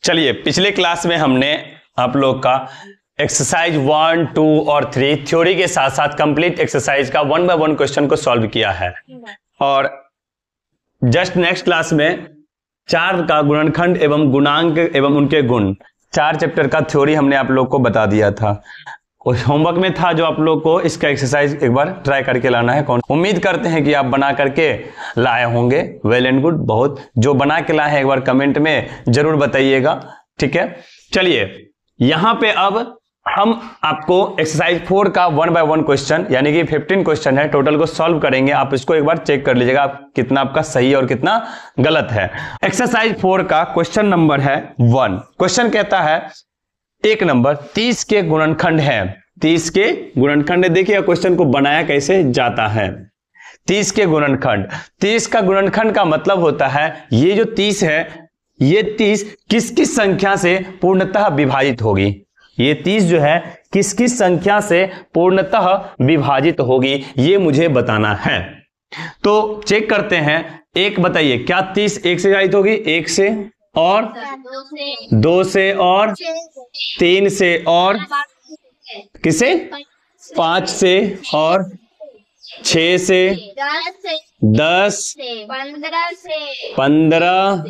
चलिए, पिछले क्लास में हमने आप लोग का एक्सरसाइज 1, 2 और 3 थ्योरी के साथ साथ कंप्लीट एक्सरसाइज का 1 बाय 1 क्वेश्चन को सॉल्व किया है। और जस्ट नेक्स्ट क्लास में 4 का गुणनखंड एवं गुणांक एवं उनके गुण 4 चैप्टर का थ्योरी हमने आप लोग को बता दिया था। होमवर्क में था जो आप लोग को इसका एक्सरसाइज एक बार ट्राई करके लाना है। कौन उम्मीद करते हैं कि आप बना करके लाए होंगे। Well and good. बहुत जो बना के लाए हैं एक बार कमेंट में जरूर बताइएगा, ठीक है। चलिए, यहां पे अब हम आपको एक्सरसाइज 4 का 1 बाय 1 क्वेश्चन यानी कि 15 क्वेश्चन है टोटल को सॉल्व करेंगे। आप इसको एक बार चेक कर लीजिएगा कितना आपका सही और कितना गलत है। एक्सरसाइज 4 का क्वेश्चन नंबर है 1। क्वेश्चन कहता है एक नंबर 30 के गुणनखंड है। 30 के गुणनखंड देखिए क्वेश्चन को बनाया कैसे जाता है। 30 के गुणनखंड, 30 का गुणनखंड का मतलब होता है ये जो 30 है, ये 30 किस किस संख्या से पूर्णतः विभाजित होगी। ये 30 जो है किस किस संख्या से पूर्णतः विभाजित होगी, ये मुझे बताना है। तो चेक करते हैं। एक बताइए, क्या 30 1 से विभाजित होगी? 1 से और 2 से और 3 से और किसे? 5 से और 6 से 10 15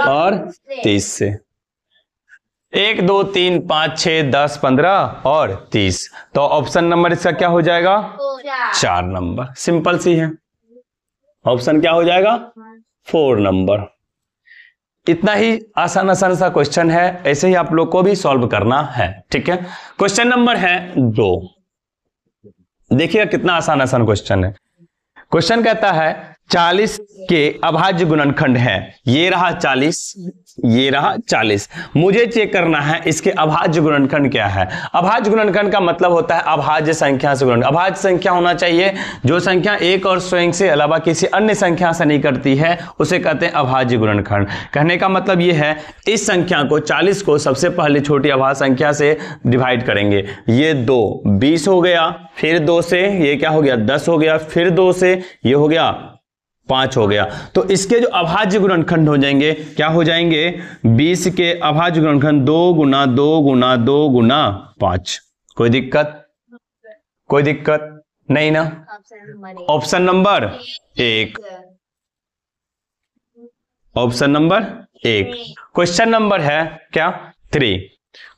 और 30 से। 1 2 3 5 6 10 15 और 30। तो ऑप्शन नंबर इसका क्या हो जाएगा? 4 नंबर। सिंपल सी है। ऑप्शन क्या हो जाएगा? 4 नंबर। इतना ही आसान आसान सा क्वेश्चन है, ऐसे ही आप लोग को भी सॉल्व करना है, ठीक है। क्वेश्चन नंबर है 2। देखिएगा कितना आसान आसान क्वेश्चन है। क्वेश्चन कहता है 40 के अभाज्य गुणनखंड है। ये रहा 40, ये रहा 40। मुझे चेक करना है इसके अभाज्य गुणनखंड क्या है। अभाज्य गुणनखंड का मतलब होता है अभाज्य संख्या से गुणन। अभाज्य संख्या होना चाहिए जो संख्या एक और स्वयं से अलावा किसी अन्य संख्या से नहीं करती है, उसे कहते हैं अभाज्य गुणनखंड। कहने का मतलब ये है इस संख्या को 40 को सबसे पहले छोटी अभाज्य संख्या से डिवाइड करेंगे। ये 2 20 हो गया, फिर 2 से ये क्या हो गया? 10 हो गया, फिर 2 से ये हो गया 5 हो गया। तो इसके जो अभाज्य गुणनखंड हो जाएंगे क्या हो जाएंगे? 20 के अभाज्य गुणनखंड 2 गुना 2 गुना 2 गुना 5। कोई दिक्कत? कोई दिक्कत नहीं ना। Option number 1। Option number 1। Question number है क्या? 3।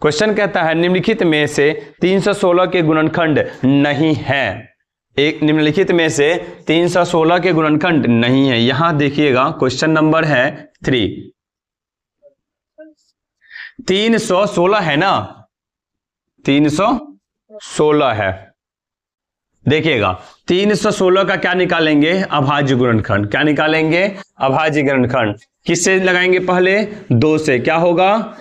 क्वेश्चन कहता है निम्नलिखित में से 316 के गुणनखंड नहीं है। एक निम्नलिखित में से 316 के गुणनखंड नहीं है। यहां देखिएगा क्वेश्चन नंबर है 3। 316 है ना, 316 है। देखिएगा 316 का क्या निकालेंगे? अभाज्य गुणनखंड। क्या निकालेंगे? अभाज्य गुणनखंड। किससे लगाएंगे? पहले 2 से। क्या होगा?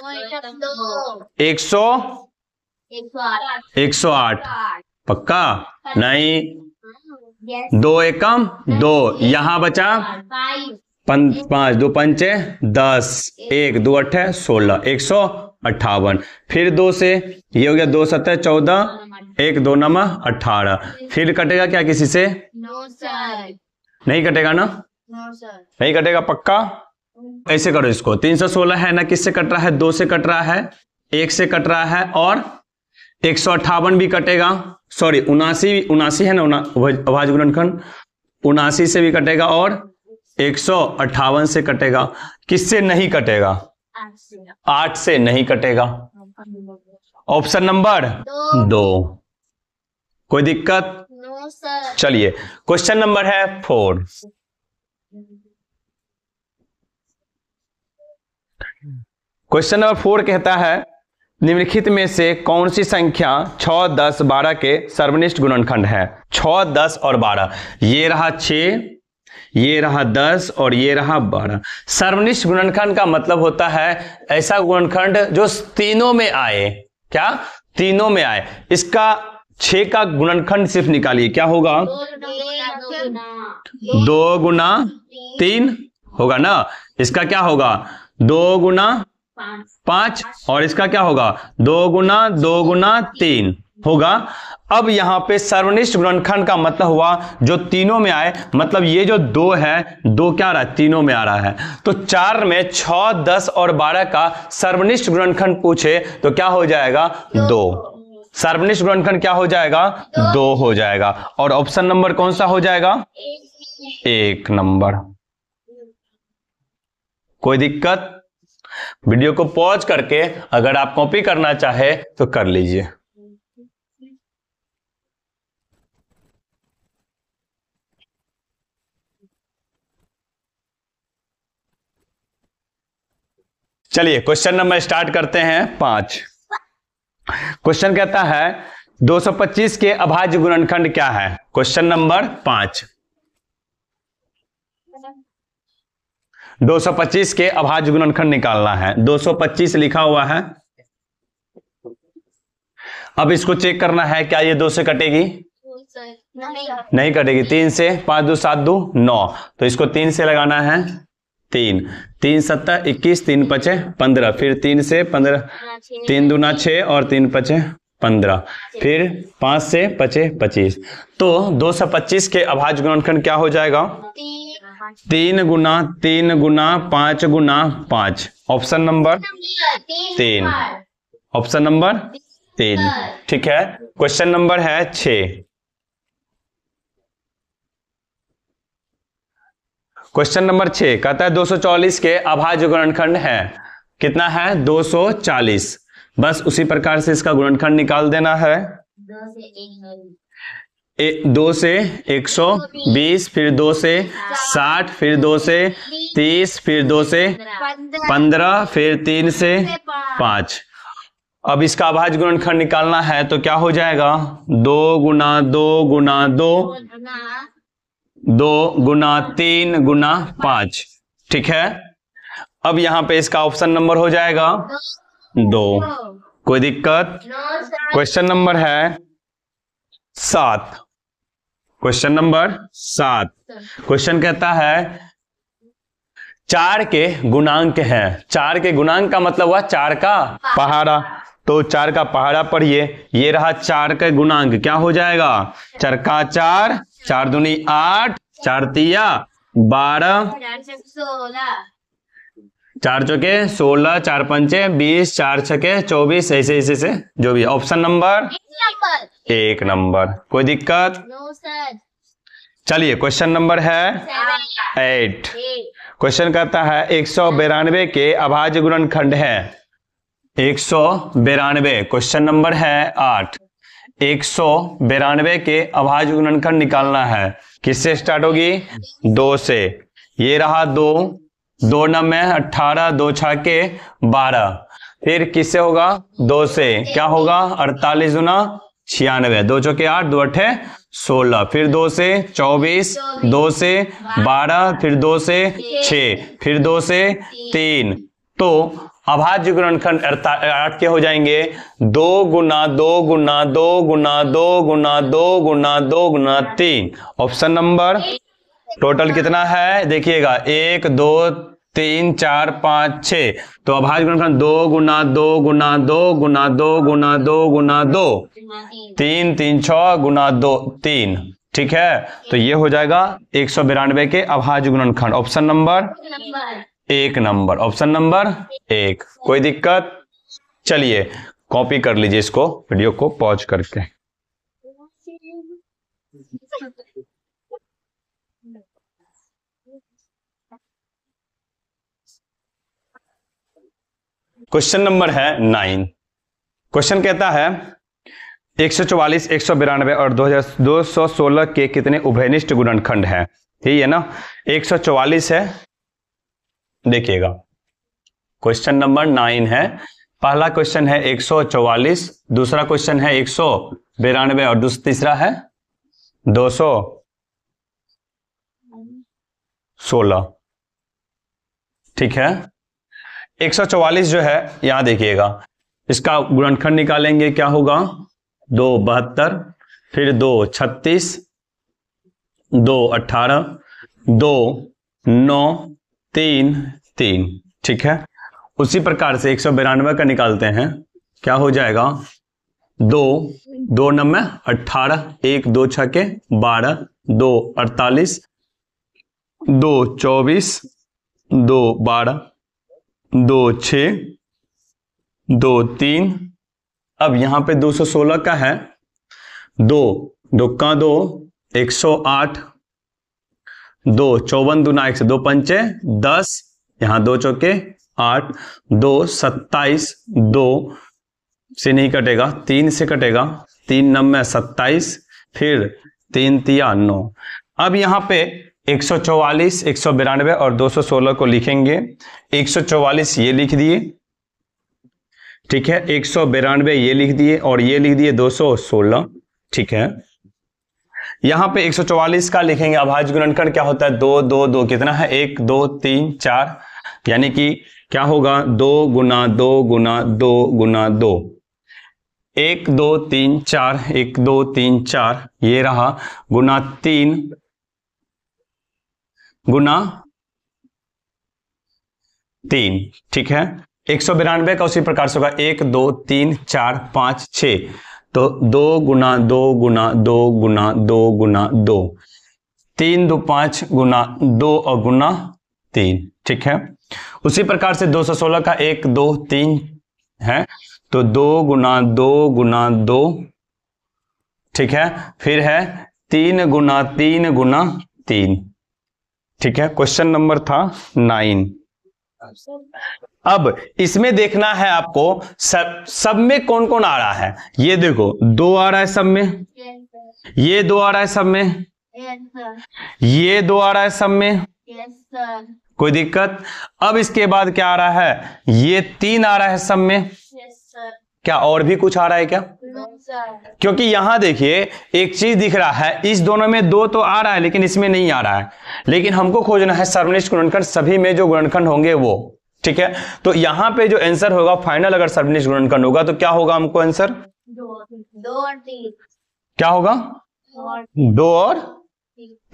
108। पक्का? नहीं, 2 एकम 2, यहां बचा 5 2 5 10, 1 2 8 16, 158। फिर 2 से ये हो गया 2 7 14, 1 2 9 18। फिर कटेगा क्या किसी से? नहीं कटेगा ना? नहीं कटेगा पक्का? ऐसे करो इसको। 316 है ना, किससे कट रहा है? 2 से कट रहा है, 1 से कट रहा है और 158 भी कटेगा। सॉरी 79 है ना अभाज्य गुणनखंड, 79 से भी कटेगा और 158 से कटेगा। किससे नहीं कटेगा? 8 से नहीं कटेगा। Option number 2। कोई दिक्कत? चलिए, क्वेश्चन नंबर है 4। क्वेश्चन नंबर 4 कहता है निम्नलिखित में से कौन सी संख्या 6 10 12 के सर्वनिष्ठ गुणनखंड है। 6 10 और 12, ये रहा 6, ये रहा 10 और ये रहा 12। सर्वनिष्ठ गुणनखंड का मतलब होता है ऐसा गुणनखंड जो तीनों में आए। क्या? तीनों में आए। इसका 6 का गुणनखंड सिर्फ निकालिए। क्या होगा? 2 गुना 3 होगा ना। इसका क्या होगा? 2 गुना 5 और इसका क्या होगा? 2 गुना 2 गुना 3 होगा। अब यहां पे सर्वनिष्ठ गुणनखंड का मतलब हुआ जो तीनों में आए, मतलब ये जो 2 है, 2 क्या आ रहा है, तीनों में आ रहा है। तो 4 में 6, 10 और 12 का सर्वनिष्ठ गुणनखंड पूछे तो क्या हो जाएगा, 2। सर्वनिष्ठ गुणनखंड क्या हो जाएगा, 2 हो जाएगा। और ऑप्शन नंबर कौन सा हो जाएगा, 1 नंबर। कोई दिक्कत? वीडियो को पॉज करके अगर आप कॉपी करना चाहे तो कर लीजिए। चलिए क्वेश्चन नंबर स्टार्ट करते हैं 5। क्वेश्चन कहता है 225 के अभाज्य गुणनखंड क्या है। क्वेश्चन नंबर 5, 225 के अभाज्य गुणनखंड निकालना है। 225 लिखा हुआ है। अब इसको चेक करना है क्या ये 2 से कटेगी, नहीं कटेगी। 3 से 5 2 7 2 9, तो इसको 3 से लगाना है। 3 3 7 21, 3 5 15, फिर 3 से 15, 3 दूना 6 और 3 5 15, फिर 5 से 5 25। तो 225 के अभाज्य गुणनखंड क्या हो जाएगा, 3 गुना 3 गुना 5 गुना 5। Option number 3, option number 3। ठीक है। क्वेश्चन नंबर है 6। क्वेश्चन नंबर 6 कहता है 240 के अभाज्य गुणनखंड है। कितना है, 240। बस उसी प्रकार से इसका गुणनखंड निकाल देना है। 2 से 120, फिर 2 से 60, फिर 2 से 30, फिर 2 से 15, फिर 3 से 5। अब इसका अभाज्य गुणनखंड निकालना है तो क्या हो जाएगा, 2 गुना 2 गुना 2, 2 गुना 3 गुना 5। ठीक है। अब यहां पे इसका ऑप्शन नंबर हो जाएगा 2। कोई दिक्कत? क्वेश्चन नंबर है 7। Question number 7। क्वेश्चन कहता है 4 के गुणांक है। 4 के गुणांक का मतलब हुआ 4 का पहाड़ा। तो 4 का पहाड़ा पढ़िए। ये रहा 4 का गुणांक, क्या हो जाएगा, 4 का 4, 4 दूनी 8, 4 तिया 12, 4 चौके 16, 4 पंचे 20, 4 छके 24, ऐसे ऐसे से जो भी। Option number 1 number. कोई दिक्कत? चलिए क्वेश्चन नंबर है 8। क्वेश्चन कहता है 192 के अभाज्य गुणनखंड है। 192। क्वेश्चन नंबर है 8। 192 के अभाज्य गुणनखंड निकालना है। किससे स्टार्ट होगी, 2 से। ये रहा 2, 2 9 में 18, 2 6 के 12। फिर किससे होगा, 2 से। क्या होगा, 48 गुना 96, 2 चौके 8, 2 8 16, फिर 2 से 24, 2 से 12, फिर 2 से 6, फिर 2 से 3। तो अभाज्य गुणनखंड 8 के हो जाएंगे 2 गुना 2 गुना 2 गुना 2 गुना 2 गुना 2 गुना 3। ऑप्शन नंबर टोटल कितना है देखिएगा, 1 2 3 4 5 6। तो अभाज्य गुणनखंड 2 गुना 2 गुना 2 गुना 2 गुना 2 गुना 2, 3 3 6 गुना 2 3। ठीक है। तो ये हो जाएगा 192 के अभाज्य गुणनखंड। ऑप्शन नंबर 1 नंबर। Option number 1। कोई दिक्कत? चलिए कॉपी कर लीजिए इसको, वीडियो को पॉज करके। क्वेश्चन नंबर है 9। क्वेश्चन कहता है 144, 192 और 216 के कितने उभयनिष्ठ गुणनखंड है। यही है ना, 144 है। देखिएगा क्वेश्चन नंबर 9 है। पहला क्वेश्चन है 144, दूसरा क्वेश्चन है 192 और तीसरा है 216। ठीक है। 144 जो है यहां देखिएगा, इसका गुणनखंड निकालेंगे, क्या होगा, 2 72, फिर 2 36, 2 18, 2 9 3 3। ठीक है। उसी प्रकार से 192 का निकालते हैं, क्या हो जाएगा, 2 2 9 18, 1 2 6 12, 2 48, 2 24, 2 12, 2 6, 2 3। अब यहां पे 216 का है, 2 दुक्का 2 108, 2 54 दूना 1 से 2 पंचे 10, यहां 2 चौके 8, 2 27, 2 से नहीं कटेगा, 3 से कटेगा, 3 9 27, फिर 3 तिया 9। अब यहां पे 144, 192 और 216 को लिखेंगे। 144 ये लिख दिए, ठीक है, 192 ये लिख दिए और ये लिख दिए 216, ठीक है। यहां पे 144 का लिखेंगे, अभाज्य गुणनखंड क्या होता है, 2 2 2 कितना है, 1 2 3 4, यानी कि क्या होगा, 2 गुना 2 गुना 2 गुना 2, 1 2 3 4, 1 2 3 4 ये रहा, गुना 3 गुना 3, ठीक है। 192 का उसी प्रकार से होगा, 1 2 3 4 5 6, तो 2 गुना 2 गुना 2 गुना 2 गुना 2, 3 2 5 गुना 2 और गुना 3, ठीक है। उसी प्रकार से 216 का 1 2 3 है, तो 2 गुना 2 गुना 2, ठीक है, फिर है 3 गुना 3 गुना 3, ठीक है। क्वेश्चन नंबर था 9। अब इसमें देखना है आपको सब में कौन कौन आ रहा है। ये देखो 2 आ रहा है सब में, ये 2 आ रहा है सब में, ये 2 आ रहा है सब में, कोई दिक्कत। अब इसके बाद क्या आ रहा है, ये 3 आ रहा है सब में, क्या और भी कुछ आ रहा है क्या? क्योंकि यहां देखिए एक चीज दिख रहा है, इस दोनों में 2 तो आ रहा है लेकिन इसमें नहीं आ रहा है, लेकिन हमको खोजना है सर्वनिष्ठ गुणनखंड सभी में जो गुणनखंड होंगे वो, ठीक है। तो यहां पे जो आंसर होगा फाइनल, अगर सर्वनिष्ठ गुणनखंड होगा तो क्या होगा हमको आंसर, 2 और 3, क्या होगा, 2 और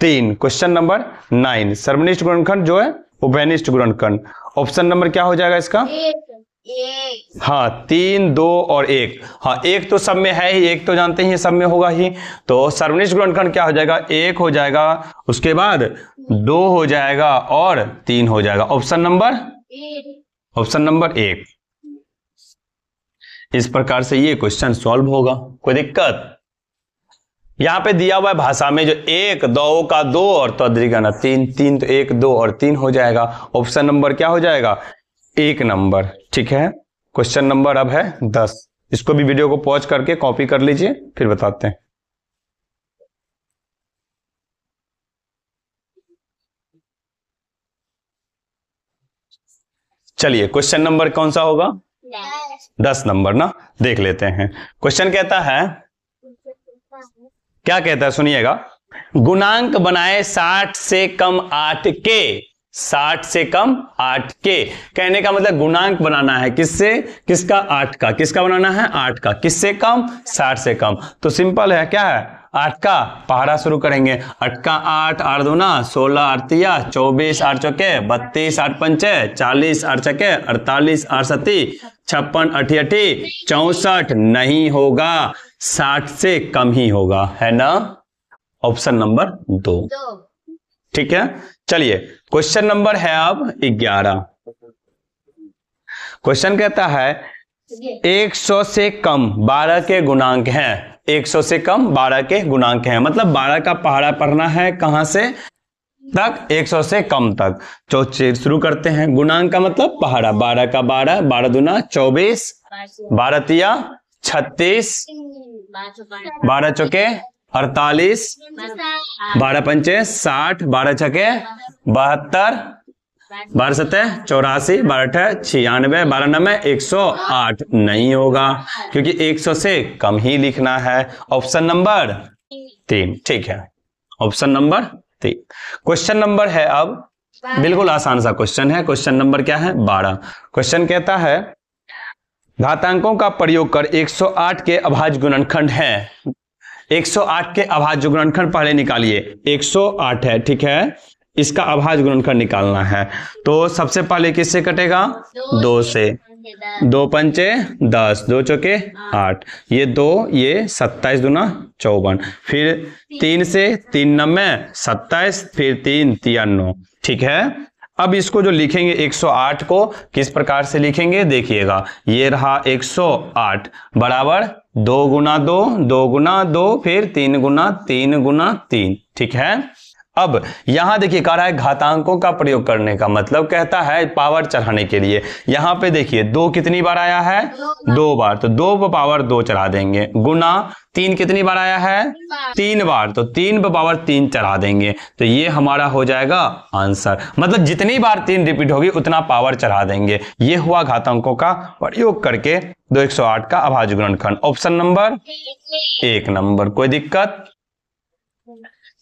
3। क्वेश्चन नंबर 9 सर्वनिष्ठ गुणनखंड जो है उभयनिष्ठ गुणनखंड, ऑप्शन नंबर क्या हो जाएगा इसका, 1। हाँ 3 2 और 1, हाँ 1 तो सब में है ही, 1 तो जानते हैं सब में होगा ही, तो सर्वनिष्ठ गुणनखंड क्या हो जाएगा, 1 हो जाएगा, उसके बाद 2 हो जाएगा और 3 हो जाएगा, ऑप्शन नंबर 1। इस प्रकार से ये क्वेश्चन सॉल्व होगा, कोई दिक्कत। यहां पे दिया हुआ है भाषा में जो 1 2 का 2 और तद्विगण 3 3, तो 1 2 और 3 हो जाएगा, ऑप्शन नंबर क्या हो जाएगा, 1 नंबर, ठीक है। क्वेश्चन नंबर अब है 10। इसको भी वीडियो को पॉज करके कॉपी कर लीजिए, फिर बताते हैं। चलिए क्वेश्चन नंबर कौन सा होगा, 10 नंबर ना, देख लेते हैं। क्वेश्चन कहता है, क्या कहता है सुनिएगा, गुणांक बनाए 60 से कम 8 के, 60 से कम 8 के, कहने का मतलब गुणांक बनाना है किससे, किसका, 8 का, किसका बनाना है, 8 का, किससे कम, 60 से कम। तो सिंपल है, क्या है, 8 का पहाड़ा शुरू करेंगे, 8 का 8, 8 दूना 16, 8 तिया 24, 8 चौके 32, 8 पंचे 40, 8 चके 48, 8 सती 56, 88 64, नहीं होगा, 60 से कम ही होगा, है ना, ऑप्शन नंबर 2, ठीक है। चलिए क्वेश्चन नंबर है अब 11। क्वेश्चन कहता है 100 से कम 12 के गुणांक हैं, 100 से कम 12 के गुणांक हैं, मतलब 12 का पहाड़ा पढ़ना है कहां से तक, 100 से कम तक। तो शुरू करते हैं, गुणांक का मतलब पहाड़ा, 12 का 12, 12 दूना 24, 12 तिया 36, 12 चौके 48, 12 पंचे 60, 12 छके 72, 12 सतह 84, 12 अठे 96, 12 नमे 108, नहीं होगा क्योंकि 100 से कम ही लिखना है, ऑप्शन नंबर 3, ठीक है, ऑप्शन नंबर 3। क्वेश्चन नंबर है अब बिल्कुल आसान सा क्वेश्चन है, क्वेश्चन नंबर क्या है, 12। क्वेश्चन कहता है घातांकों का प्रयोग कर 108 के अभाज्य गुणनखंड है, 108 के अभाज्य गुणनखंड पहले निकालिए, 108 है, ठीक है, इसका अभाज्य गुणनखंड निकालना है, तो सबसे पहले किससे कटेगा, 2 से, पंचे 10, 2 पंचे 10, 2 चौके 8, ये 2, ये 27 दूना 54, फिर 3 से 3 नम्मे 27, फिर 3 तिया 9। ठीक है, अब इसको जो लिखेंगे 108 को किस प्रकार से लिखेंगे देखिएगा, ये रहा 108 बराबर 2 गुना 2, 2 गुना 2, फिर 3 गुना 3 गुना 3। ठीक है, अब यहां देखिए कह रहा है घातांकों का प्रयोग करने का मतलब कहता है पावर चढ़ाने के लिए। यहां पे देखिए 2 कितनी बार आया है, 2 बार, तो 2 पर पावर 2 चढ़ा देंगे, गुना 3 कितनी बार आया है, 3 बार, तो 3 पर पावर 3 चढ़ा देंगे, तो ये हमारा हो जाएगा आंसर। मतलब जितनी बार 3 रिपीट होगी उतना पावर चढ़ा देंगे। ये हुआ घातांकों का प्रयोग करके 208 का अभाज्य गुणनखंड। Option number 1 number. कोई दिक्कत?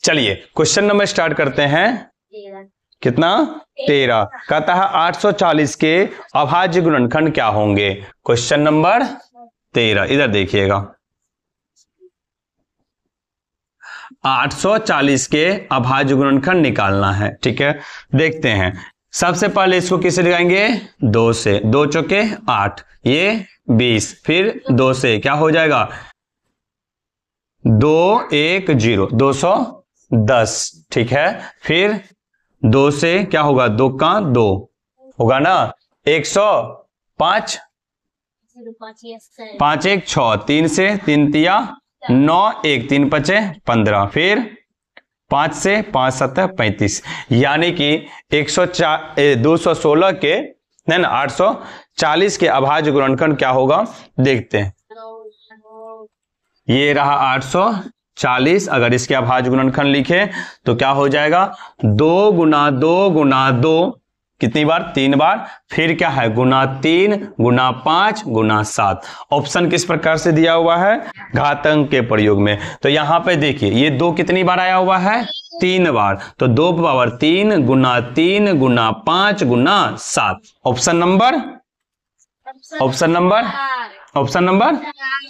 चलिए क्वेश्चन नंबर स्टार्ट करते हैं। 13, कितना? 13। कहता है 840 के अभाज्य गुणनखंड क्या होंगे। क्वेश्चन नंबर 13, इधर देखिएगा। 840 के अभाज्य गुणनखंड निकालना है। ठीक है, देखते हैं। सबसे पहले इसको किससे लगाएंगे, 2 से, 2 चौके 8, ये 20, फिर 2 से क्या हो जाएगा, 2 1 0, 210। ठीक है, फिर 2 से क्या होगा, 2 का 2 होगा ना, 105, 5 1 6, 3 से 3 तिया 9, 1 3 5 15, फिर 5 से 5 7 35, यानी कि 216 के नहीं ना 840 के अभाज्य गुणनखंड क्या होगा देखते हैं। ये रहा 840, अगर इसके अभाज्य गुणनखंड लिखे तो क्या हो जाएगा, 2 गुना 2 गुना 2 कितनी बार, 3 बार, फिर क्या है गुना 3 गुना 5 गुना 7। ऑप्शन किस प्रकार से दिया हुआ है, घातांक के प्रयोग में। तो यहां पे देखिए ये 2 कितनी बार आया हुआ है, 3 बार, तो 2 पावर 3 गुना 3 गुना 5 गुना 7। Option number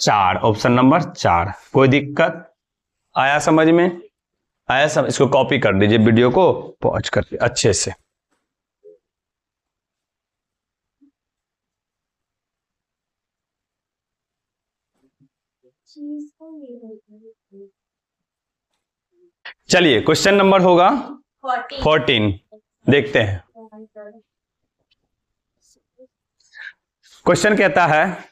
4, option number 4। कोई दिक्कत आया समझ में? आया समझ? इसको कॉपी कर दीजिए, वीडियो को पॉज करके अच्छे से। चलिए क्वेश्चन नंबर होगा 14, देखते हैं। क्वेश्चन कहता है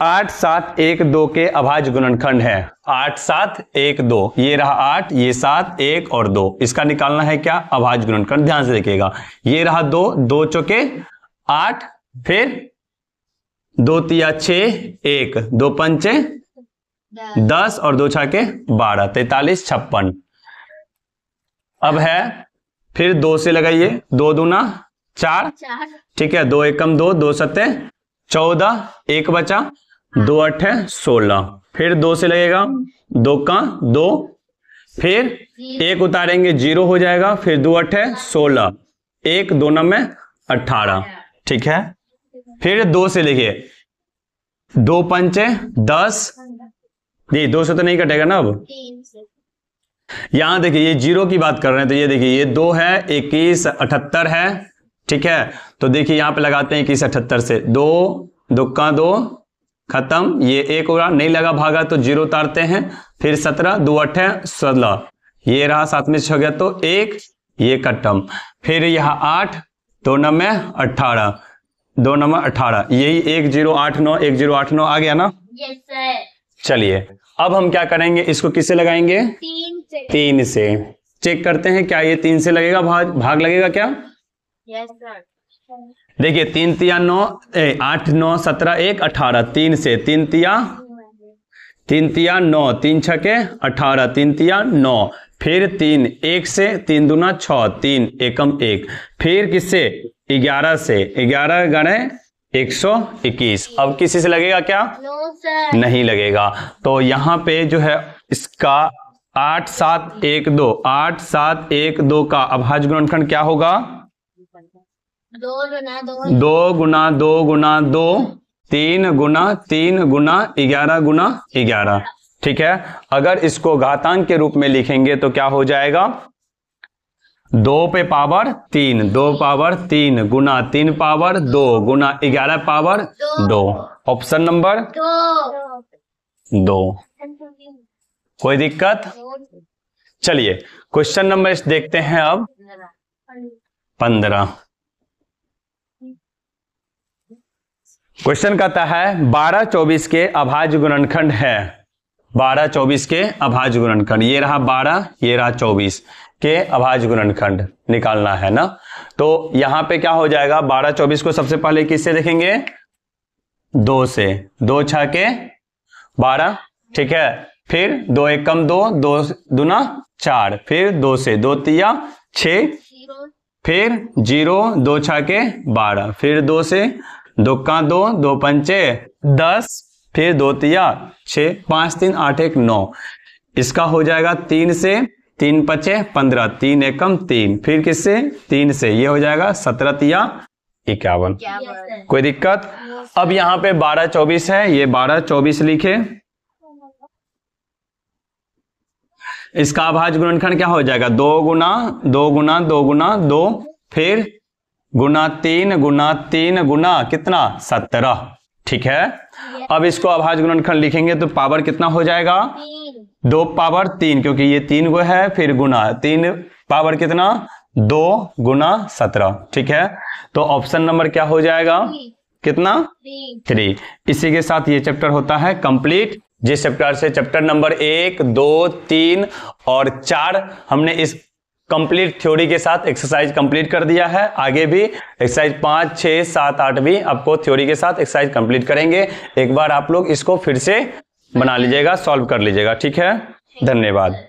8 7 1 2 के अभाज्य गुणनखंड है। 8 7 1 2, ये रहा 8, ये 7 1 और 2, इसका निकालना है क्या, अभाज्य गुणनखंड। ध्यान से देखिएगा, ये रहा 2, 2 चौके 8, फिर 2 तिया 6, 1 2 पंचे 10 और 2 छके 12, 43 56। अब है फिर 2 से लगाइए, 2 दूना 4, ठीक है, 2 एकम 2, 2 सत्ते 14, 1 बचा, 2 8 16, फिर 2 से लगेगा, 2 का 2, फिर 1 उतारेंगे 0 हो जाएगा, फिर 2 8 16, 1 2 9 18। ठीक है, फिर 2 से देखिए, 2 पंचे 10, ये 2 से तो नहीं कटेगा ना। अब यहां देखिए ये 0 की बात कर रहे हैं, तो ये देखिए ये 2 है, 21 78 है। ठीक है, तो देखिए यहां पे लगाते हैं 21 78 से, 2 2 का 2 खत्म, ये 1 होगा, नहीं लगा भागा तो 0 उतारते हैं, फिर 17 2 8 16, ये रहा 7 में 6 गया तो 1, ये कटम, फिर यहाँ 8 2 9 18, 2 9 18, यही 1 0 8 9 1 0 8 9 आ गया ना। Yes sir. चलिए अब हम क्या करेंगे, इसको किससे लगाएंगे, 3 से। चेक करते हैं क्या ये 3 से लगेगा, भाग लगेगा क्या। Yes sir. देखिए 3 तिया 9 8 9 17 1 18, 3 से 3 तिया 9, 3 छके 18, 3 तिया 9, फिर 3 1 से 3 दूना 6, 3 एकम 1, फिर किससे 11 से, 11 गणे 121। अब किसी से लगेगा क्या, नो सर, नहीं लगेगा। तो यहाँ पे जो है इसका 8 7 1 2, 8 7 1 2 का अभाज्य गुणनखंड क्या होगा, 2 गुना 2 गुना 2 गुना 2, 3 गुना 3 गुना 11 गुना 11। ठीक है, अगर इसको घातांक के रूप में लिखेंगे तो क्या हो जाएगा, 2 पे पावर 3, 2 पावर 3 गुना 3 पावर 2 गुना 11 पावर 2। Option number 2। कोई दिक्कत? चलिए क्वेश्चन नंबर देखते हैं अब 15। क्वेश्चन कहता है 12 24 के अभाज्य गुणनखंड है। 12 24 के अभाज्य गुणनखंड, ये रहा 12, ये रहा 24 के अभाज्य गुणनखंड निकालना है ना। तो यहां पे क्या हो जाएगा, 12 24 को सबसे पहले किससे देखेंगे, 2 से। 2 6 के 12, ठीक है। फिर 2 1 कम 2, 2 दूना 4, फिर 2 से 2 तिया 6, फिर 0 2 6 के 12, फिर 2 से 2 का 2, 2 पंचे 10, फिर 2 तिया 6, 5 3 8 1 9। इसका हो जाएगा 3 से, 3 पचे 15, 3 एकम 3, फिर किससे, 3 से, ये हो जाएगा 17 तिया 51। कोई दिक्कत? अब यहाँ पे 12 24 है, ये 12 24 लिखे। इसका अभाज्य गुणनखंड क्या हो जाएगा, 2 गुना 2 गुना 2 गुना 2, फिर गुना 3 गुना 3 गुना कितना, 17, ठीक है। अब इसको अभाज्य गुणनखंड लिखेंगे तो पावर कितना हो जाएगा, 2 पावर 3, क्योंकि ये 3 गो है, फिर गुना 3 पावर कितना, 2 गुना 17, ठीक है। तो ऑप्शन नंबर क्या हो जाएगा, कितना, 3। इसी के साथ ये चैप्टर होता है कंप्लीट। जिस चैप्टर से चैप्टर नंबर 1 2 3 और 4 हमने इस कंप्लीट थ्योरी के साथ एक्सरसाइज कंप्लीट कर दिया है। आगे भी एक्सरसाइज 5 6 7 8 भी आपको थ्योरी के साथ एक्सरसाइज कंप्लीट करेंगे। एक बार आप लोग इसको फिर से बना लीजिएगा, सॉल्व कर लीजिएगा, ठीक है। धन्यवाद।